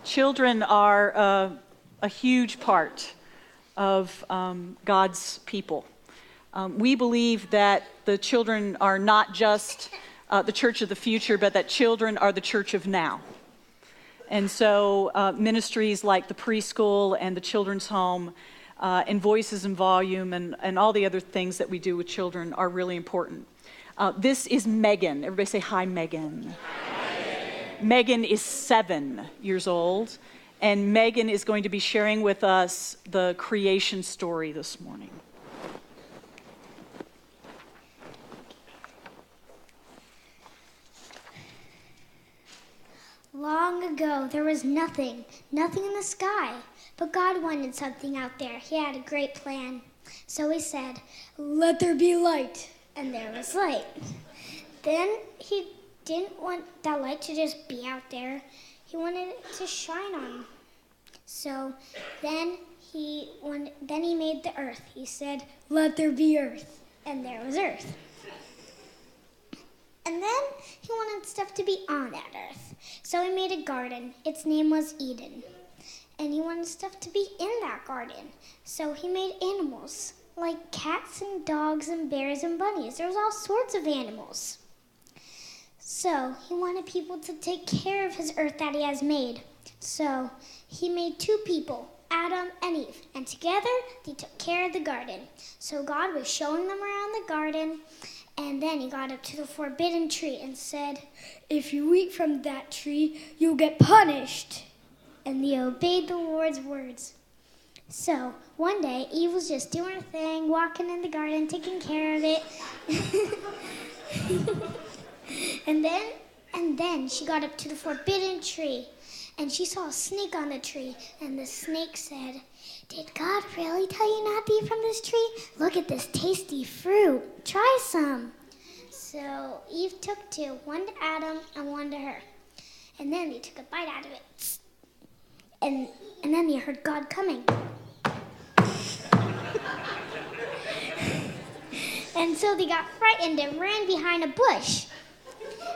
Children are a huge part of God's people. We believe that the children are not just the church of the future, but that children are the church of now. And so ministries like the preschool and the children's home and Voices and Volume and all the other things that we do with children are really important. This is Megan. Everybody say hi, Megan. Megan is 7 years old, and Megan is going to be sharing with us the creation story this morning. Long ago, there was nothing in the sky, but God wanted something out there. He had a great plan. So he said, "Let there be light," and there was light. Then he didn't want that light to just be out there. He wanted it to shine on. So then he made the earth. He said, "Let there be earth," and there was earth. And then he wanted stuff to be on that earth. So he made a garden. Its name was Eden. And he wanted stuff to be in that garden. So he made animals, like cats and dogs and bears and bunnies. There was all sorts of animals. So he wanted people to take care of his earth that he has made. So he made 2 people, Adam and Eve. And together they took care of the garden. So God was showing them around the garden. And then he got up to the forbidden tree and said, "If you eat from that tree, you'll get punished." And they obeyed the Lord's words. So one day, Eve was just doing her thing, walking in the garden, taking care of it. and then she got up to the forbidden tree, and she saw a snake on the tree. And the snake said, "Did God really tell you not to eat from this tree? Look at this tasty fruit. Try some." So Eve took 2, one to Adam and one to her. And then they took a bite out of it. And then they heard God coming. And so they got frightened and ran behind a bush.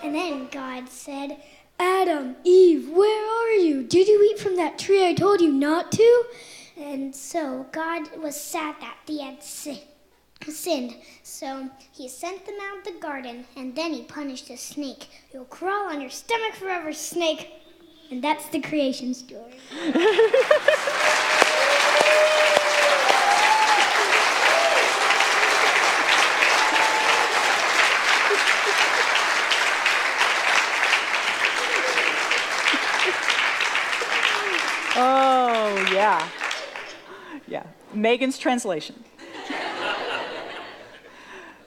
And then God said, "Adam, Eve, where are you? Did you eat from that tree I told you not to?" And so God was sad that they had sinned. So he sent them out of the garden, and then he punished the snake. "You'll crawl on your stomach forever, snake." And that's the creation story. Oh, yeah. Yeah. Megan's translation.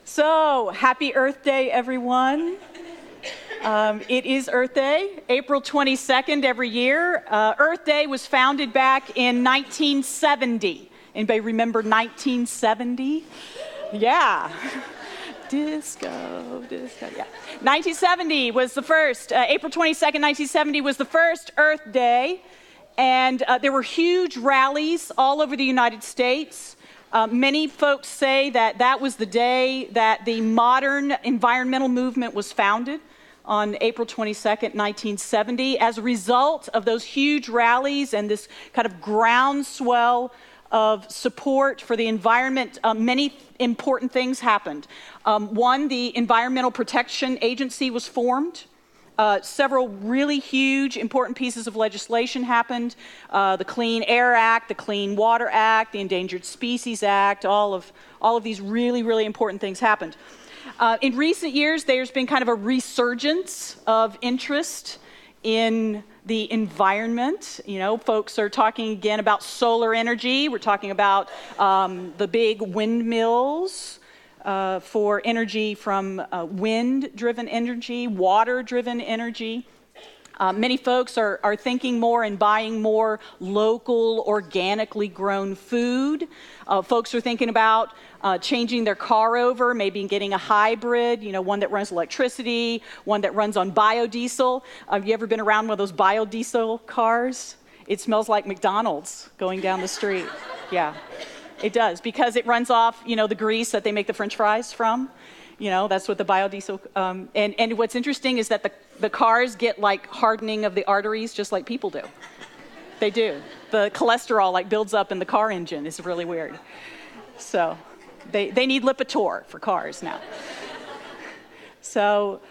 So, happy Earth Day, everyone. It is Earth Day, April 22nd every year. Earth Day was founded back in 1970. Anybody remember 1970? Yeah. Disco, yeah. 1970 was the first, April 22nd, 1970 was the first Earth Day. And there were huge rallies all over the United States. Many folks say that that was the day that the modern environmental movement was founded, on April 22nd, 1970. As a result of those huge rallies and this kind of groundswell of support for the environment, many important things happened. One, the Environmental Protection Agency was formed. Several really huge, important pieces of legislation happened. The Clean Air Act, the Clean Water Act, the Endangered Species Act, all of these really, really important things happened. In recent years, there's been kind of a resurgence of interest in the environment. You know, folks are talking again about solar energy. We're talking about the big windmills. For energy from wind-driven energy, water-driven energy. Many folks are thinking more and buying more local, organically grown food. Folks are thinking about changing their car over, maybe getting a hybrid, one that runs electricity, one that runs on biodiesel. Have you ever been around one of those biodiesel cars? It smells like McDonald's going down the street. Yeah. It does, because it runs off, the grease that they make the French fries from. That's what the biodiesel, and what's interesting is that the cars get like hardening of the arteries just like people do. They do. The cholesterol like builds up in the car engine. It's really weird. So they need Lipitor for cars now. So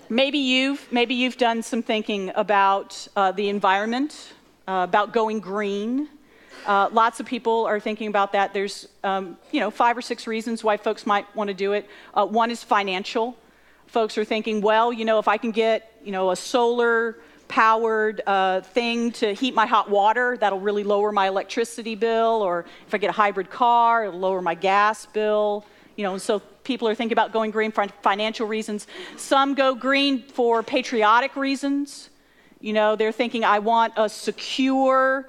maybe you've done some thinking about the environment, about going green. Lots of people are thinking about that. There's 5 or 6 reasons why folks might want to do it. One is financial. Folks are thinking, well, if I can get a solar powered thing to heat my hot water, that'll really lower my electricity bill. Or if I get a hybrid car, it'll lower my gas bill. And so people are thinking about going green for financial reasons. Some go green for patriotic reasons. They're thinking, I want a secure,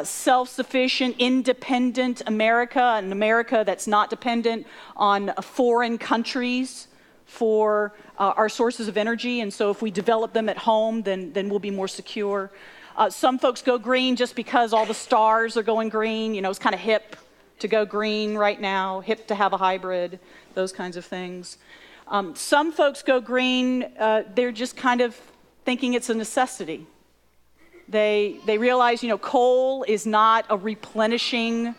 self-sufficient, independent America, an America that's not dependent on foreign countries for our sources of energy. And so if we develop them at home, then we'll be more secure. Some folks go green just because all the stars are going green. It's kind of hip to go green right now, hip to have a hybrid, those kinds of things. Some folks go green, they're just kind of thinking it's a necessity. They realize, coal is not a replenishing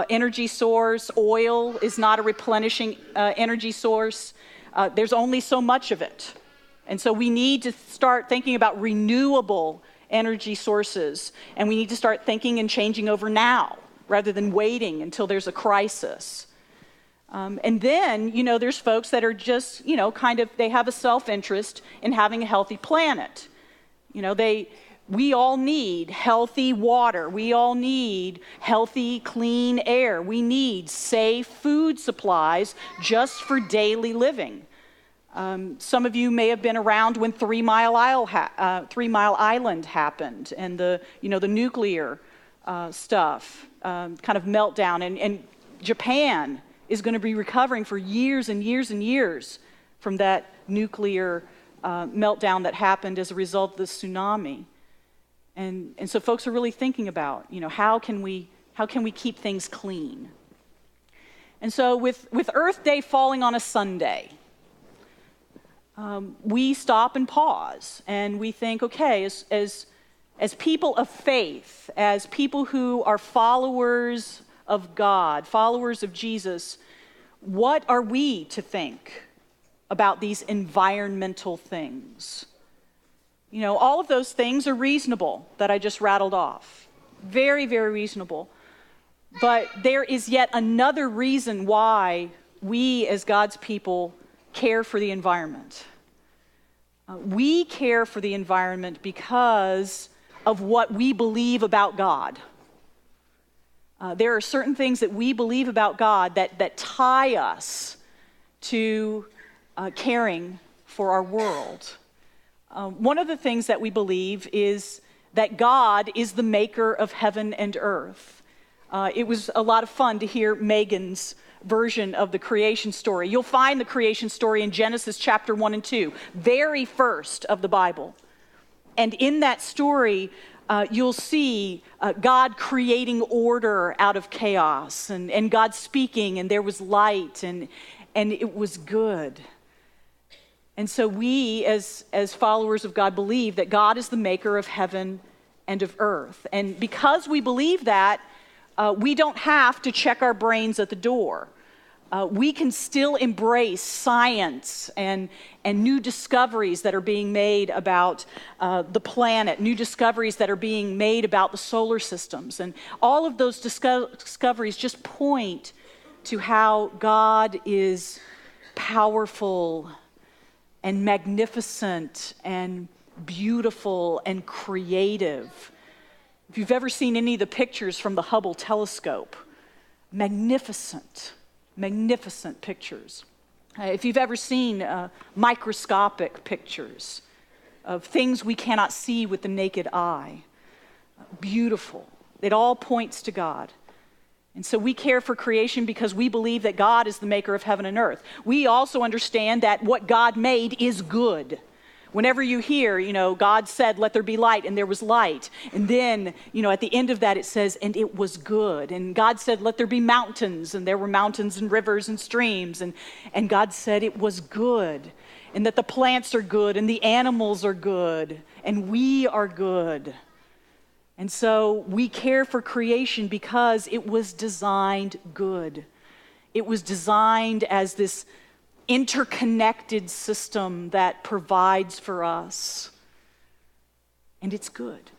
energy source. Oil is not a replenishing energy source. There's only so much of it. And so we need to start thinking about renewable energy sources. And we need to start thinking and changing over now, rather than waiting until there's a crisis. And then, there's folks that are just, they have a self-interest in having a healthy planet. We all need healthy water. We all need healthy, clean air. We need safe food supplies just for daily living. Some of you may have been around when 3 Mile Island happened, and the nuclear stuff kind of meltdown. And Japan is going to be recovering for years and years and years from that nuclear meltdown that happened as a result of the tsunami. And so folks are really thinking about, how can we keep things clean? And so with Earth Day falling on a Sunday, we stop and pause and we think, okay, as people of faith, as people who are followers of God, followers of Jesus, what are we to think about these environmental things? All of those things are reasonable that I just rattled off. Very, very reasonable. But there is yet another reason why we as God's people care for the environment. We care for the environment because of what we believe about God. There are certain things that we believe about God that tie us to caring for our world. One of the things that we believe is that God is the maker of heaven and earth. It was a lot of fun to hear Megan's version of the creation story. You'll find the creation story in Genesis chapter 1 and 2, very first of the Bible. And in that story, you'll see God creating order out of chaos, and God speaking, and there was light, and it was good. And so we, as followers of God, believe that God is the maker of heaven and of earth. And because we believe that, we don't have to check our brains at the door. We can still embrace science and new discoveries that are being made about the planet, new discoveries that are being made about the solar systems. And all of those discoveries just point to how God is powerful and magnificent and beautiful and creative. If you've ever seen any of the pictures from the Hubble telescope, magnificent pictures. If you've ever seen microscopic pictures of things we cannot see with the naked eye, beautiful. It all points to God. And so we care for creation because we believe that God is the maker of heaven and earth. We also understand that what God made is good. Whenever you hear, God said, let there be light, and there was light. And then, at the end of that it says, and it was good. And God said, let there be mountains, and there were mountains and rivers and streams. And God said it was good. And that the plants are good, and the animals are good, and we are good. And so we care for creation because it was designed good. It was designed as this interconnected system that provides for us. And it's good.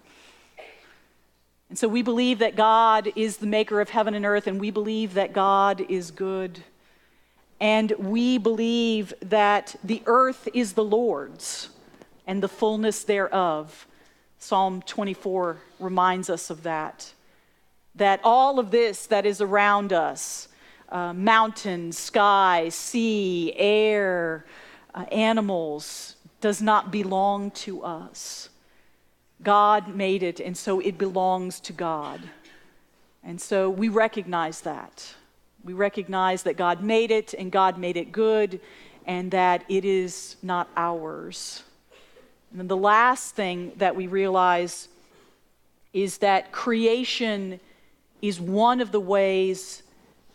And so we believe that God is the maker of heaven and earth, and we believe that God is good. And we believe that the earth is the Lord's and the fullness thereof. Psalm 24 reminds us of that. That all of this that is around us, mountains, sky, sea, air, animals, does not belong to us. God made it, and so it belongs to God. And so we recognize that. We recognize that God made it, and God made it good, and that it is not ours. And then the last thing that we realize is that creation is one of the ways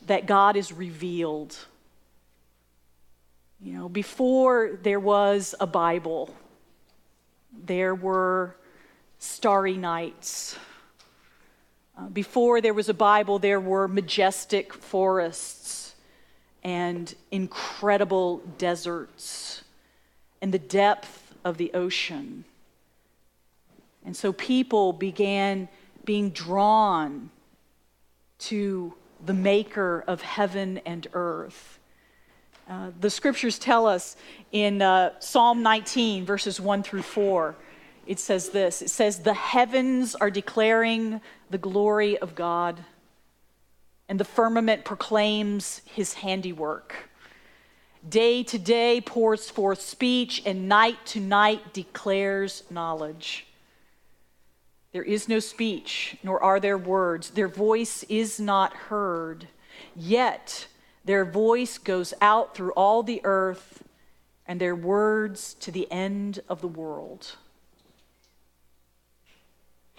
that God is revealed. You know, before there was a Bible, there were starry nights. Before there was a Bible, there were majestic forests and incredible deserts and the depth of the ocean. And so people began being drawn to the maker of heaven and earth. The scriptures tell us in Psalm 19, verses 1 through 4, it says this. It says, "The heavens are declaring the glory of God, and the firmament proclaims his handiwork. Day to day pours forth speech, and night to night declares knowledge. There is no speech, nor are there words. Their voice is not heard. Yet their voice goes out through all the earth, and their words to the end of the world."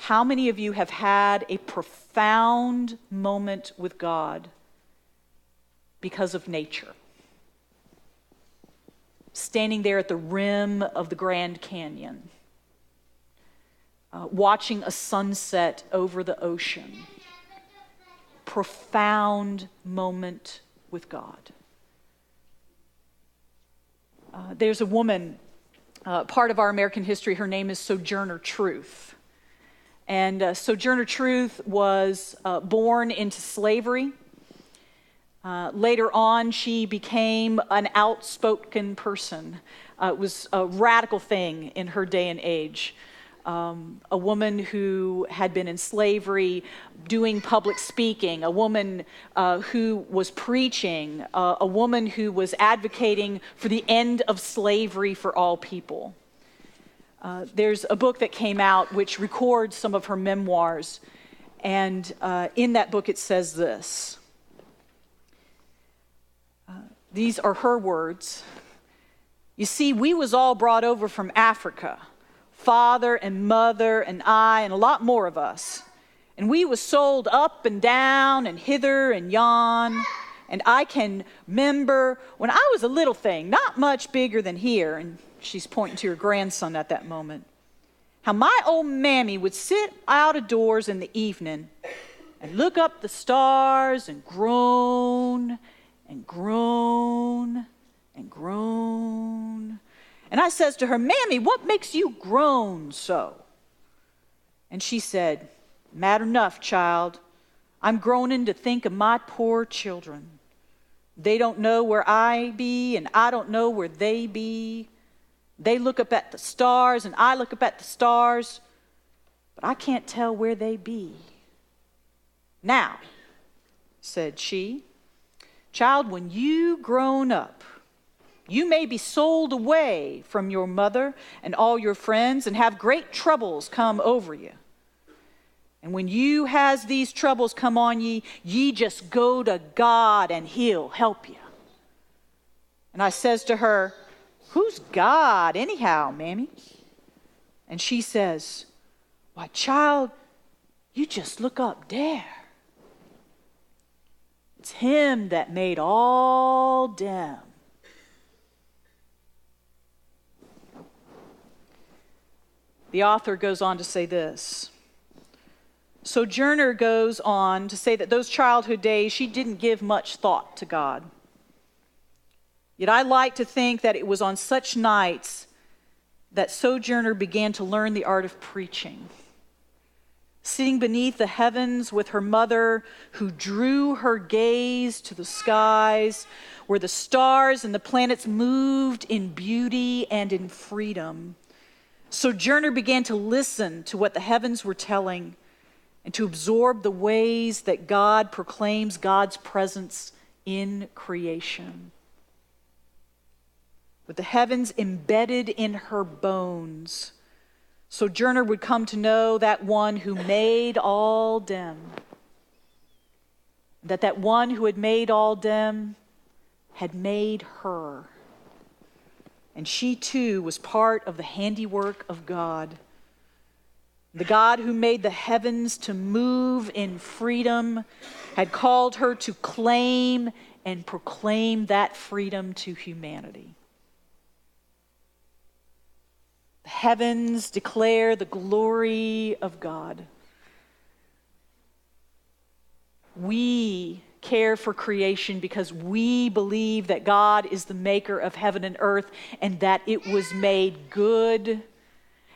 How many of you have had a profound moment with God because of nature? Standing there at the rim of the Grand Canyon, watching a sunset over the ocean. Profound moment with God. There's a woman, part of our American history, her name is Sojourner Truth. And Sojourner Truth was born into slavery. Later on, she became an outspoken person. It was a radical thing in her day and age. A woman who had been in slavery, doing public speaking, a woman who was preaching, a woman who was advocating for the end of slavery for all people. There's a book that came out which records some of her memoirs, and in that book it says this. These are her words. "You see, we was all brought over from Africa, father and mother and I and a lot more of us. And we was sold up and down and hither and yon. And I can remember when I was a little thing, not much bigger than here," and she's pointing to her grandson at that moment, "how my old mammy would sit out of doors in the evening and look up the stars and groan and groan and groan. And I says to her, 'Mammy, what makes you groan so?' And she said, 'Matter enough, child. I'm groaning to think of my poor children. They don't know where I be, and I don't know where they be. They look up at the stars, and I look up at the stars, but I can't tell where they be. Now,' said she, 'child, when you grown up, you may be sold away from your mother and all your friends and have great troubles come over you. And when you has these troubles come on ye, ye just go to God and he'll help you.' And I says to her, 'Who's God anyhow, Mammy?' And she says, 'Why, child, you just look up there. It's him that made all them.'" The author goes on to say this. Sojourner goes on to say that those childhood days, she didn't give much thought to God. Yet I like to think that it was on such nights that Sojourner began to learn the art of preaching. Sitting beneath the heavens with her mother, who drew her gaze to the skies, where the stars and the planets moved in beauty and in freedom, Sojourner began to listen to what the heavens were telling and to absorb the ways that God proclaims God's presence in creation. With the heavens embedded in her bones, Sojourner would come to know that one who made all dim, that one who had made all dim had made her. And she too was part of the handiwork of God. The God who made the heavens to move in freedom had called her to claim and proclaim that freedom to humanity. The heavens declare the glory of God. We care for creation because we believe that God is the maker of heaven and earth and that it was made good,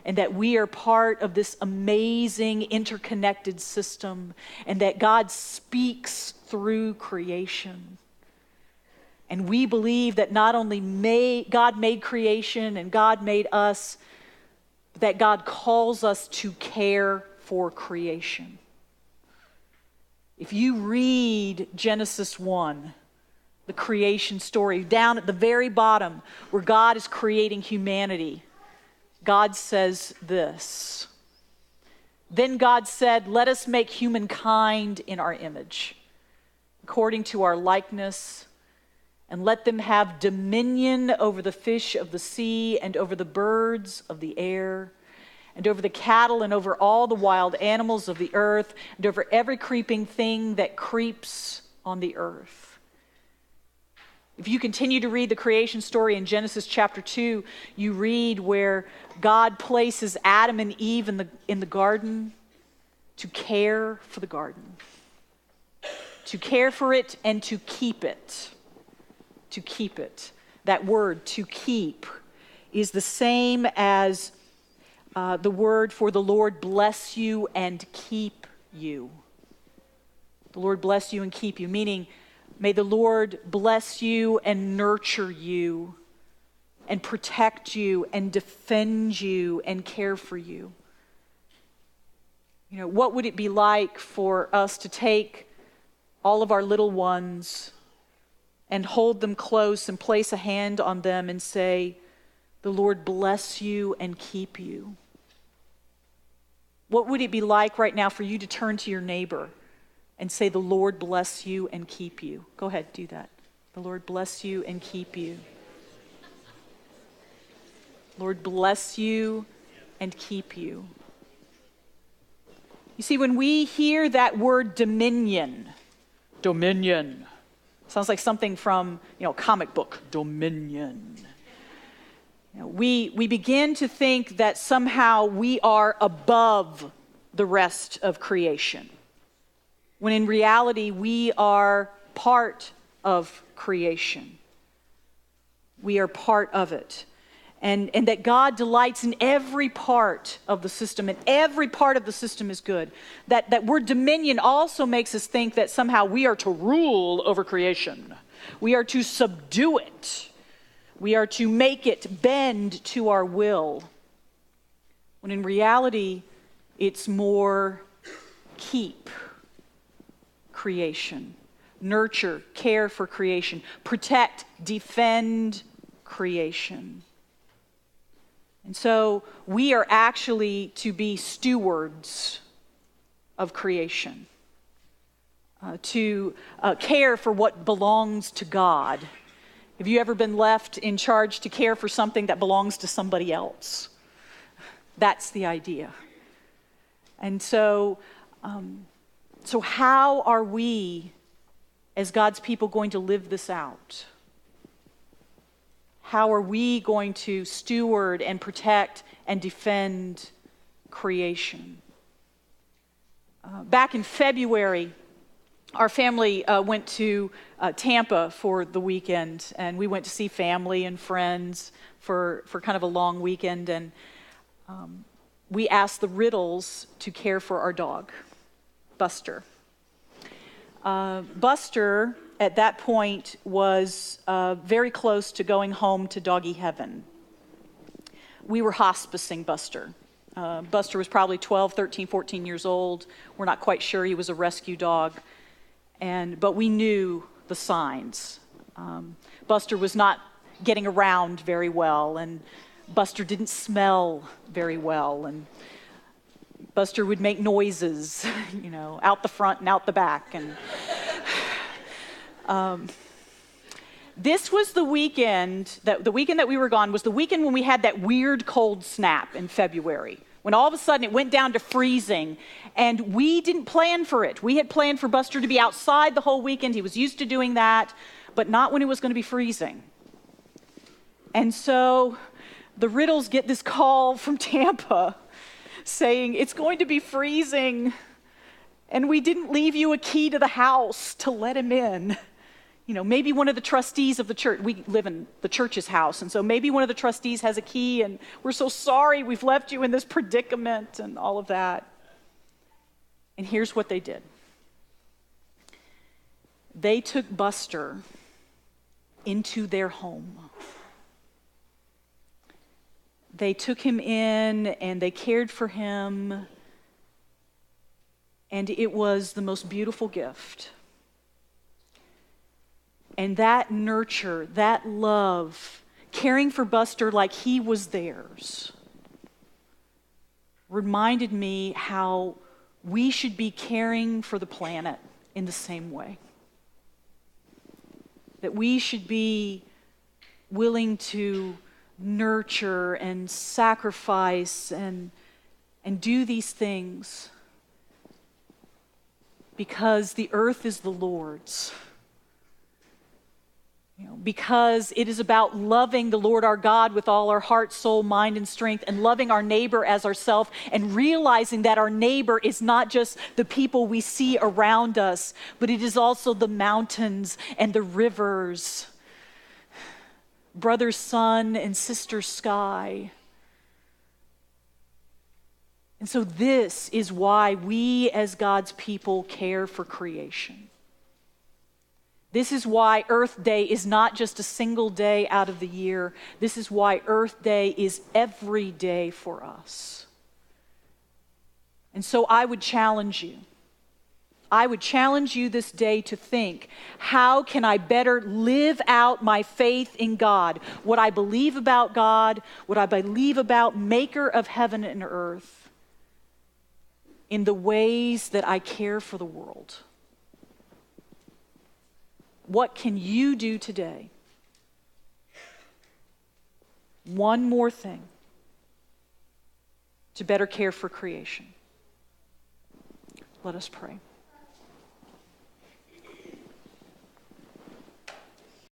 and that we are part of this amazing interconnected system, and that God speaks through creation. And we believe that not only God made creation and God made us, but that God calls us to care for creation. If you read Genesis 1, the creation story, down at the very bottom where God is creating humanity, God says this: "Then God said, let us make humankind in our image, according to our likeness, and let them have dominion over the fish of the sea and over the birds of the air, and over the cattle and over all the wild animals of the earth, and over every creeping thing that creeps on the earth." If you continue to read the creation story in Genesis chapter 2, you read where God places Adam and Eve in the garden to care for the garden, to care for it and to keep it. To keep it. That word, to keep, is the same as the word for the Lord bless you and keep you. The Lord bless you and keep you, meaning may the Lord bless you and nurture you and protect you and defend you and care for you. You know, what would it be like for us to take all of our little ones and hold them close and place a hand on them and say, "The Lord bless you and keep you"? What would it be like right now for you to turn to your neighbor and say, "The Lord bless you and keep you"? Go ahead, do that. The Lord bless you and keep you. Lord bless you and keep you. You see, when we hear that word dominion, sounds like something from, a comic book, dominion. We begin to think that somehow we are above the rest of creation, when in reality we are part of creation. We are part of it. And that God delights in every part of the system, and every part of the system is good. That word dominion also makes us think that somehow we are to rule over creation. We are to subdue it. We are to make it bend to our will. When in reality, it's more keep creation, nurture, care for creation, protect, defend creation. And so we are actually to be stewards of creation, to care for what belongs to God. Have you ever been left in charge to care for something that belongs to somebody else? That's the idea. And so how are we, as God's people, going to live this out? How are we going to steward and protect and defend creation? Back in February, our family went to Tampa for the weekend, and we went to see family and friends for kind of a long weekend, and we asked the Riddles to care for our dog, Buster. Buster, at that point, was very close to going home to doggy heaven. We were hospicing Buster. Buster was probably 12, 13, 14 years old. We're not quite sure. He was a rescue dog. But we knew the signs. Buster was not getting around very well, and Buster didn't smell very well, and Buster would make noises, out the front and out the back. And this was the weekend that we were gone was the weekend when we had that weird cold snap in February, when all of a sudden it went down to freezing, and we didn't plan for it. We had planned for Buster to be outside the whole weekend. He was used to doing that, but not when it was going to be freezing. And so the Riddles get this call from Tampa saying, it's going to be freezing, and we didn't leave you a key to the house to let him in. Maybe one of the trustees of the church, we live in the church's house, and so maybe one of the trustees has a key, and we're so sorry we've left you in this predicament and all of that. And here's what they did. They took Buster into their home. They took him in and they cared for him, and it was the most beautiful gift. And that nurture, that love, caring for Buster like he was theirs, reminded me how we should be caring for the planet in the same way. That we should be willing to nurture and sacrifice and do these things because the earth is the Lord's. Because it is about loving the Lord our God with all our heart, soul, mind, and strength, and loving our neighbor as ourselves, and realizing that our neighbor is not just the people we see around us, but it is also the mountains and the rivers, brother sun and sister sky. And so this is why we as God's people care for creation. This is why Earth Day is not just a single day out of the year. This is why Earth Day is every day for us. And so I would challenge you. I would challenge you this day to think, how can I better live out my faith in God? What I believe about God, what I believe about Maker of heaven and earth, in the ways that I care for the world. What can you do today? One more thing to better care for creation. Let us pray.